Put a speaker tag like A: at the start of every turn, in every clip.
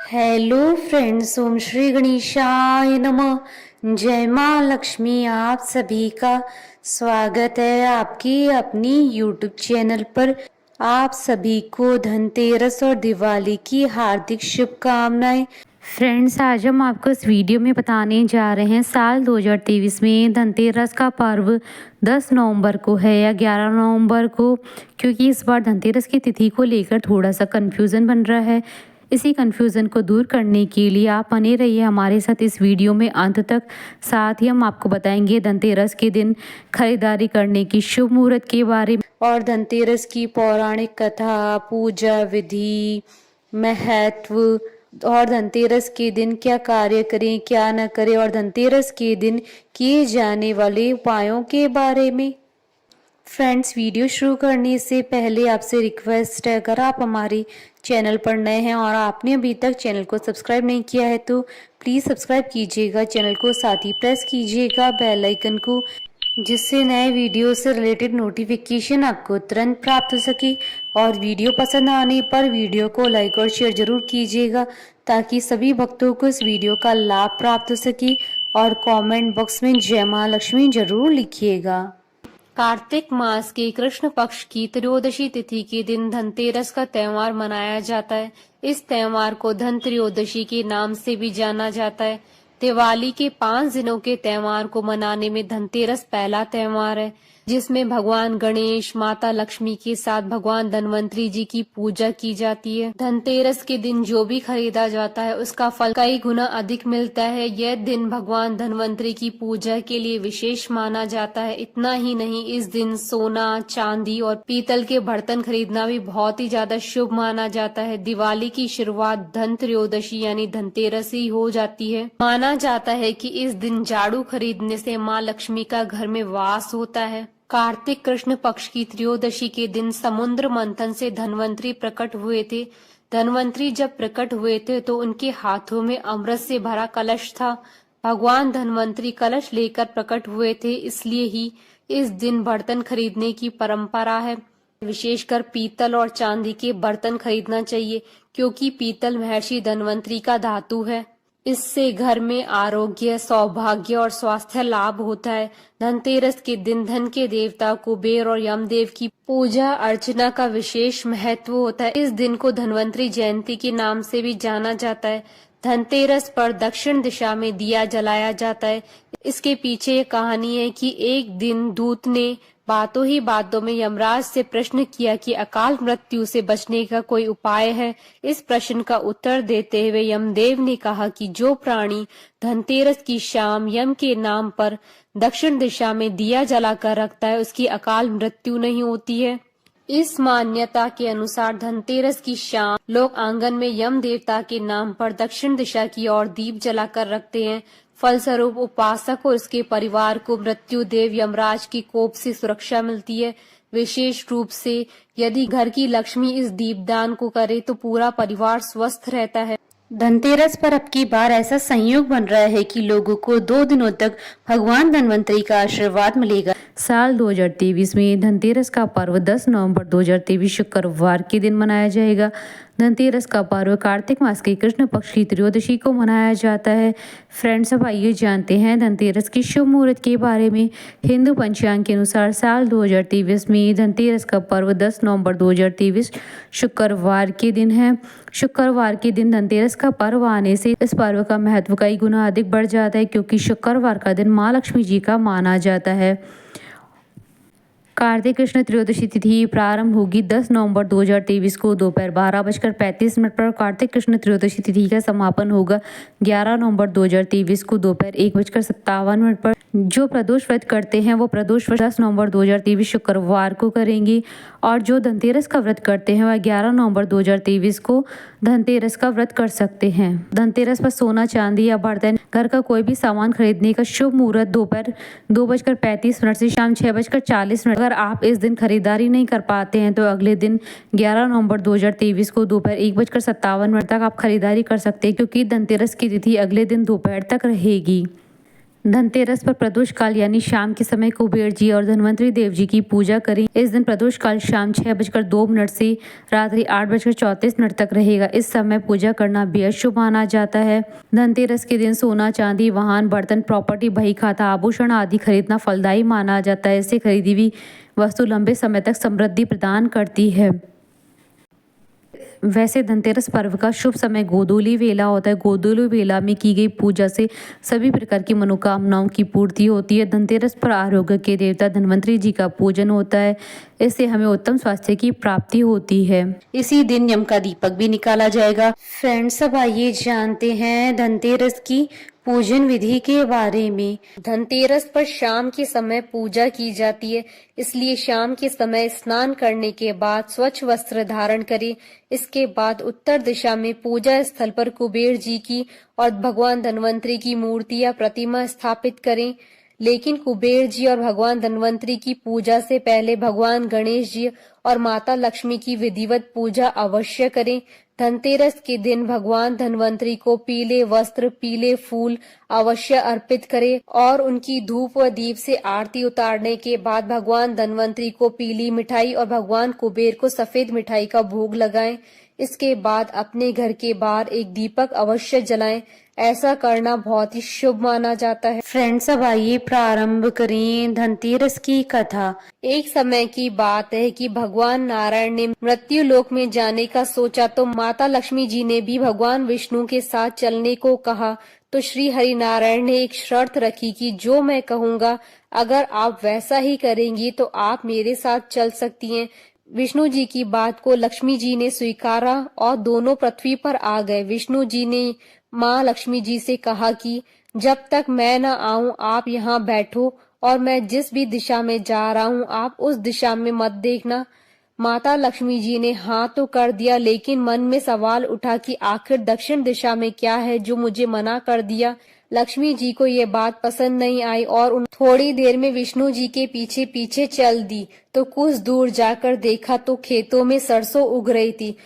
A: Hello friends, ओम श्री गणेशाय नमः। जय माँ लक्ष्मी। आप सभी का स्वागत है आपकी अपनी यूट्यूब चैनल पर। आप सभी को धनतेरस और दिवाली की हार्दिक शुभकामनाएं। फ्रेंड्स, आज हम आपको इस वीडियो में बताने जा रहे हैं साल 2023 में धनतेरस का पर्व 10 नवंबर को है या 11 नवंबर को, क्योंकि इस बार धनतेरस की तिथि को लेकर थोड़ा सा कंफ्यूजन बन रहा है। इसी कन्फ्यूज़न को दूर करने के लिए आप बने रहिए हमारे साथ इस वीडियो में अंत तक। साथ ही हम आपको बताएंगे धनतेरस के दिन खरीदारी करने की शुभ मुहूर्त के बारे में और धनतेरस की पौराणिक कथा, पूजा विधि, महत्व और धनतेरस के दिन क्या कार्य करें क्या न करें और धनतेरस के दिन किए जाने वाले उपायों के बारे में। फ्रेंड्स, वीडियो शुरू करने से पहले आपसे रिक्वेस्ट है, अगर आप हमारे चैनल पर नए हैं और आपने अभी तक चैनल को सब्सक्राइब नहीं किया है तो प्लीज़ सब्सक्राइब कीजिएगा चैनल को, साथ ही प्रेस कीजिएगा बेल आइकन को, जिससे नए वीडियो से रिलेटेड नोटिफिकेशन आपको तुरंत प्राप्त हो सके। और वीडियो पसंद आने पर वीडियो को लाइक और शेयर जरूर कीजिएगा ताकि सभी भक्तों को इस वीडियो का लाभ प्राप्त हो सके। और कमेंट बॉक्स में जय माँ लक्ष्मी जरूर लिखिएगा। कार्तिक मास के कृष्ण पक्ष की त्रयोदशी तिथि के दिन धनतेरस का त्योहार मनाया जाता है। इस त्योहार को धन त्रयोदशी के नाम से भी जाना जाता है। दिवाली के 5 दिनों के त्योहार को मनाने में धनतेरस पहला त्योहार है, जिसमें भगवान गणेश, माता लक्ष्मी के साथ भगवान धनवंतरी जी की पूजा की जाती है। धनतेरस के दिन जो भी खरीदा जाता है उसका फल कई गुना अधिक मिलता है। यह दिन भगवान धनवंतरी की पूजा के लिए विशेष माना जाता है। इतना ही नहीं, इस दिन सोना, चांदी और पीतल के बर्तन खरीदना भी बहुत ही ज्यादा शुभ माना जाता है। दिवाली की शुरुआत धन त्रयोदशी यानी धनतेरस ही हो जाती है। माना जाता है कि इस दिन झाड़ू खरीदने से माँ लक्ष्मी का घर में वास होता है। कार्तिक कृष्ण पक्ष की त्रयोदशी के दिन समुद्र मंथन से धनवंतरी प्रकट हुए थे। धनवंतरी जब प्रकट हुए थे तो उनके हाथों में अमृत से भरा कलश था। भगवान धनवंतरी कलश लेकर प्रकट हुए थे, इसलिए ही इस दिन बर्तन खरीदने की परंपरा है। विशेषकर पीतल और चांदी के बर्तन खरीदना चाहिए, क्योंकि पीतल महर्षि धनवंतरी का धातु है। इससे घर में आरोग्य, सौभाग्य और स्वास्थ्य लाभ होता है। धनतेरस के दिन धन के देवता कुबेर और यमदेव की पूजा अर्चना का विशेष महत्व होता है। इस दिन को धनवंतरी जयंती के नाम से भी जाना जाता है। धनतेरस पर दक्षिण दिशा में दिया जलाया जाता है। इसके पीछे ये कहानी है कि एक दिन दूत ने बातों ही बातों में यमराज से प्रश्न किया कि अकाल मृत्यु से बचने का कोई उपाय है। इस प्रश्न का उत्तर देते हुए यमदेव ने कहा कि जो प्राणी धनतेरस की शाम यम के नाम पर दक्षिण दिशा में दिया जलाकर रखता है उसकी अकाल मृत्यु नहीं होती है। इस मान्यता के अनुसार धनतेरस की शाम लोग आंगन में यम देवता के नाम पर दक्षिण दिशा की ओर दीप जलाकर रखते हैं। फलस्वरूप उपासक और उसके परिवार को मृत्यु देव यमराज की कोप से सुरक्षा मिलती है। विशेष रूप से यदि घर की लक्ष्मी इस दीपदान को करे तो पूरा परिवार स्वस्थ रहता है। धनतेरस पर अब की बार ऐसा संयोग बन रहा है कि लोगों को 2 दिनों तक भगवान धनवंतरी का आशीर्वाद मिलेगा। साल 2023 में धनतेरस का पर्व 10 नवंबर 2023 शुक्रवार के दिन मनाया जाएगा। धनतेरस का पर्व कार्तिक मास के कृष्ण पक्ष की त्रयोदशी को मनाया जाता है। फ्रेंड्स, अब आइए जानते हैं धनतेरस की शुभ मुहूर्त के बारे में। हिंदू पंचांग के अनुसार साल 2023 में धनतेरस का पर्व 10 नवंबर 2023 शुक्रवार के दिन है। शुक्रवार के दिन धनतेरस का पर्व आने से इस पर्व का महत्व कई गुना अधिक बढ़ जाता है, क्योंकि शुक्रवार का दिन माँ लक्ष्मी जी का माना जाता है। कार्तिक कृष्ण त्रयोदशी तिथि प्रारंभ होगी 10 नवंबर 2023 को दोपहर 12:35 पर। कार्तिक कृष्ण त्रयोदशी तिथि का समापन होगा 11 नवंबर 2023 को दोपहर 1:57 पर। जो प्रदोष व्रत करते हैं वो प्रदोष व्रत 10 नवंबर 2023 शुक्रवार को करेंगे, और जो धनतेरस का व्रत करते हैं वह 11 नवंबर 2023 को धनतेरस का व्रत कर सकते हैं। धनतेरस पर सोना, चांदी या बर्तन, घर का कोई भी सामान खरीदने का शुभ मुहूर्त दोपहर 2:35 से शाम 6:40। अगर आप इस दिन खरीदारी नहीं कर पाते हैं तो अगले दिन 11 नवंबर 2023 को दोपहर 1:57 तक आप खरीदारी कर सकते हैं, क्योंकि धनतेरस की तिथि अगले दिन दोपहर तक रहेगी। धनतेरस पर प्रदोष काल यानी शाम के समय कुबेर जी और धन्वंतरी देव जी की पूजा करें। इस दिन प्रदोष काल शाम 6:02 से रात्रि 8:34 तक रहेगा। इस समय पूजा करना बेहद शुभ माना जाता है। धनतेरस के दिन सोना, चांदी, वाहन, बर्तन, प्रॉपर्टी, बही खाता, आभूषण आदि खरीदना फलदायी माना जाता है। इससे खरीदी हुई वस्तु लंबे समय तक समृद्धि प्रदान करती है। वैसे धनतेरस पर्व का शुभ समय गोधूली वेला होता है। गोधूली वेला में की गई पूजा से सभी प्रकार की मनोकामनाओं की पूर्ति होती है। धनतेरस पर आरोग्य के देवता धन्वंतरी जी का पूजन होता है। इससे हमें उत्तम स्वास्थ्य की प्राप्ति होती है। इसी दिन यम का दीपक भी निकाला जाएगा। फ्रेंड्स, अब आइए जानते हैं धनतेरस की पूजन विधि के बारे में। धनतेरस पर शाम के समय पूजा की जाती है, इसलिए शाम के समय स्नान करने के बाद स्वच्छ वस्त्र धारण करें। इसके बाद उत्तर दिशा में पूजा स्थल पर कुबेर जी की और भगवान धन्वंतरी की मूर्ति या प्रतिमा स्थापित करें। लेकिन कुबेर जी और भगवान धन्वंतरी की पूजा से पहले भगवान गणेश जी और माता लक्ष्मी की विधिवत पूजा अवश्य करें। धनतेरस के दिन भगवान धन्वंतरी को पीले वस्त्र, पीले फूल अवश्य अर्पित करें और उनकी धूप व दीप से आरती उतारने के बाद भगवान धन्वंतरी को पीली मिठाई और भगवान कुबेर को सफेद मिठाई का भोग लगाएं। इसके बाद अपने घर के बाहर एक दीपक अवश्य जलाएं। ऐसा करना बहुत ही शुभ माना जाता है। फ्रेंड्स, अब आइए प्रारंभ करें धनतेरस की कथा। एक समय की बात है कि भगवान नारायण ने मृत्यु लोक में जाने का सोचा तो माता लक्ष्मी जी ने भी भगवान विष्णु के साथ चलने को कहा। तो श्री हरि नारायण ने एक शर्त रखी कि जो मैं कहूँगा अगर आप वैसा ही करेंगी तो आप मेरे साथ चल सकती हैं। विष्णु जी की बात को लक्ष्मी जी ने स्वीकारा और दोनों पृथ्वी पर आ गए। विष्णु जी ने माँ लक्ष्मी जी से कहा कि जब तक मैं न आऊं आप यहाँ बैठो और मैं जिस भी दिशा में जा रहा हूँ आप उस दिशा में मत देखना। माता लक्ष्मी जी ने हाँ तो कर दिया, लेकिन मन में सवाल उठा कि आखिर दक्षिण दिशा में क्या है जो मुझे मना कर दिया। लक्ष्मी जी को ये बात पसंद नहीं आई और उन थोड़ी देर में विष्णु जी के पीछे पीछे चल दी। तो कुछ दूर जाकर देखा तो खेतों में सरसों उग रही थी।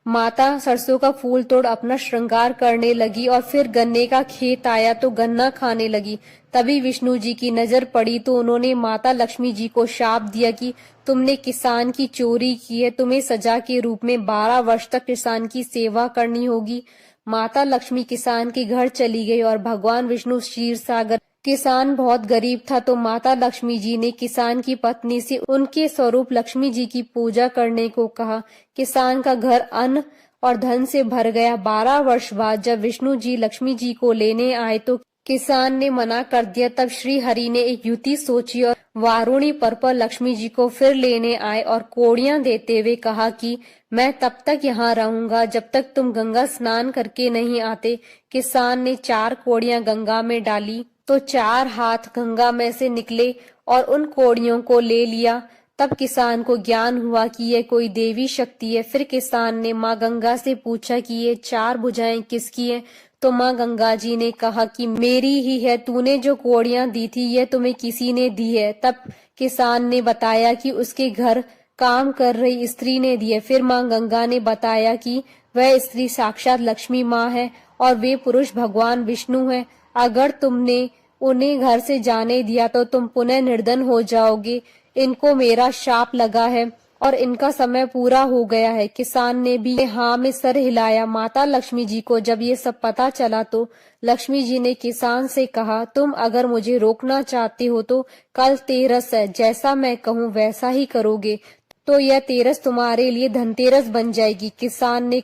A: माता सरसों का फूल तोड़ अपना श्रृंगार करने लगी और फिर गन्ने का खेत आया तो गन्ना खाने लगी। तभी विष्णु जी की नजर पड़ी तो उन्होंने माता लक्ष्मी जी को शाप दिया कि तुमने किसान की चोरी की है, तुम्हें सजा के रूप में 12 वर्ष तक किसान की सेवा करनी होगी। माता लक्ष्मी किसान के घर चली गई और भगवान विष्णु क्षीर सागर। किसान बहुत गरीब था तो माता लक्ष्मी जी ने किसान की पत्नी से उनके स्वरूप लक्ष्मी जी की पूजा करने को कहा। किसान का घर अन्न और धन से भर गया। 12 वर्ष बाद जब विष्णु जी लक्ष्मी जी को लेने आए तो किसान ने मना कर दिया। तब श्री हरि ने एक युक्ति सोची और वारुणी पर्व पर लक्ष्मी जी को फिर लेने आए और कोड़ियां देते हुए कहा कि मैं तब तक यहाँ रहूंगा जब तक तुम गंगा स्नान करके नहीं आते। किसान ने 4 कोड़ियां गंगा में डाली तो 4 हाथ गंगा में से निकले और उन कोड़ियों को ले लिया। तब किसान को ज्ञान हुआ कि यह कोई देवी शक्ति है। फिर किसान ने माँ गंगा से पूछा कि ये 4 भुजाएं किसकी हैं? तो माँ गंगा जी ने कहा कि मेरी ही है, तूने जो कोड़ियां दी थी यह तुम्हें किसी ने दी है। तब किसान ने बताया कि उसके घर काम कर रही स्त्री ने दी है। फिर माँ गंगा ने बताया कि वह स्त्री साक्षात लक्ष्मी माँ है और वे पुरुष भगवान विष्णु है। अगर तुमने उन्हें घर से जाने दिया तो तुम पुनः निर्धन हो जाओगे। इनको मेरा शाप लगा है और इनका समय पूरा हो गया है। किसान ने भी हाँ में सर हिलाया। माता लक्ष्मी जी को जब ये सब पता चला तो लक्ष्मी जी ने किसान से कहा, तुम अगर मुझे रोकना चाहते हो तो कल तेरस है, जैसा मैं कहूँ वैसा ही करोगे तो यह तेरस तुम्हारे लिए धनतेरस बन जाएगी। किसान ने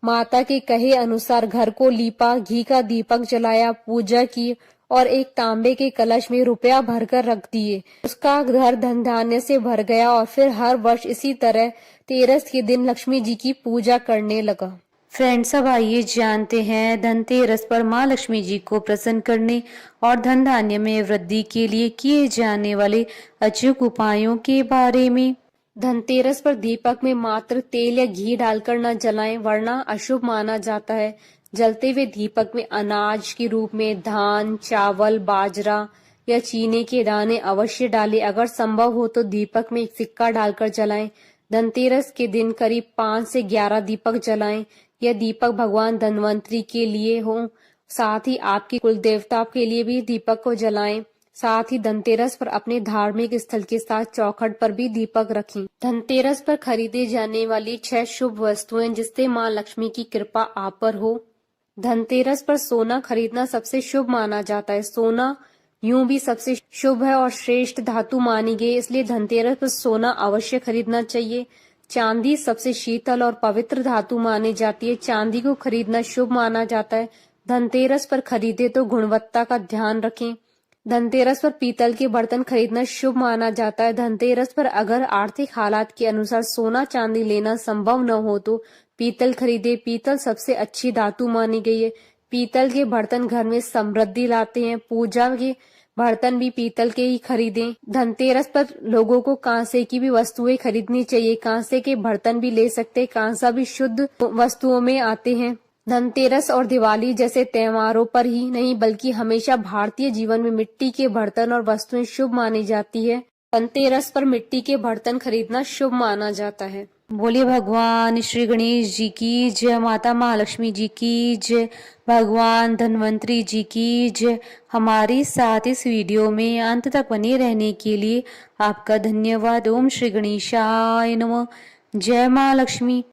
A: माता के कहे अनुसार घर को लीपा, घी का दीपक जलाया, पूजा की और एक तांबे के कलश में रुपया भरकर रख दिए। उसका घर धन धान्य से भर गया और फिर हर वर्ष इसी तरह तेरस के दिन लक्ष्मी जी की पूजा करने लगा। फ्रेंड्स, अब आइए जानते हैं धनतेरस पर माँ लक्ष्मी जी को प्रसन्न करने और धन धान्य में वृद्धि के लिए किए जाने वाले अचूक उपायों के बारे में। धनतेरस पर दीपक में मात्र तेल या घी डालकर न जलाएं, वरना अशुभ माना जाता है। जलते हुए दीपक में अनाज के रूप में धान, चावल, बाजरा या चीनी के दाने अवश्य डालें। अगर संभव हो तो दीपक में एक सिक्का डालकर जलाएं। धनतेरस के दिन करीब 5 से 11 दीपक जलाएं। यह दीपक भगवान धन्वंतरी के लिए हो। साथ ही आपके कुल देवता के लिए भी दीपक को जलाएं। साथ ही धनतेरस पर अपने धार्मिक स्थल के साथ चौखट पर भी दीपक रखें। धनतेरस पर खरीदे जाने वाली 6 शुभ वस्तुएं जिससे मां लक्ष्मी की कृपा आप पर हो। धनतेरस पर सोना खरीदना सबसे शुभ माना जाता है। सोना यूं भी सबसे शुभ है और श्रेष्ठ धातु मानी गई, इसलिए धनतेरस पर सोना अवश्य खरीदना चाहिए। चांदी सबसे शीतल और पवित्र धातु मानी जाती है। चांदी को खरीदना शुभ माना जाता है। धनतेरस पर खरीदे तो गुणवत्ता का ध्यान रखें। धनतेरस पर पीतल के बर्तन खरीदना शुभ माना जाता है। धनतेरस पर अगर आर्थिक हालात के अनुसार सोना चांदी लेना संभव न हो तो पीतल खरीदे। पीतल सबसे अच्छी धातु मानी गई है। पीतल के बर्तन घर में समृद्धि लाते हैं। पूजा के बर्तन भी पीतल के ही खरीदें। धनतेरस पर लोगों को कांसे की भी वस्तुएं खरीदनी चाहिए। कांसे के बर्तन भी ले सकते। कांसा भी शुद्ध वस्तुओं में आते हैं। धनतेरस और दिवाली जैसे त्योहारों पर ही नहीं बल्कि हमेशा भारतीय जीवन में मिट्टी के बर्तन और वस्तुएं शुभ मानी जाती है। धनतेरस पर मिट्टी के बर्तन खरीदना शुभ माना जाता है। बोलिए भगवान श्री गणेश जी की जय, माता महालक्ष्मी जी की जय, भगवान धन्वंतरी जी की जय। हमारे साथ इस वीडियो में अंत तक बने रहने के लिए आपका धन्यवाद। ओम श्री गणेशाय नमः। जय माँ लक्ष्मी।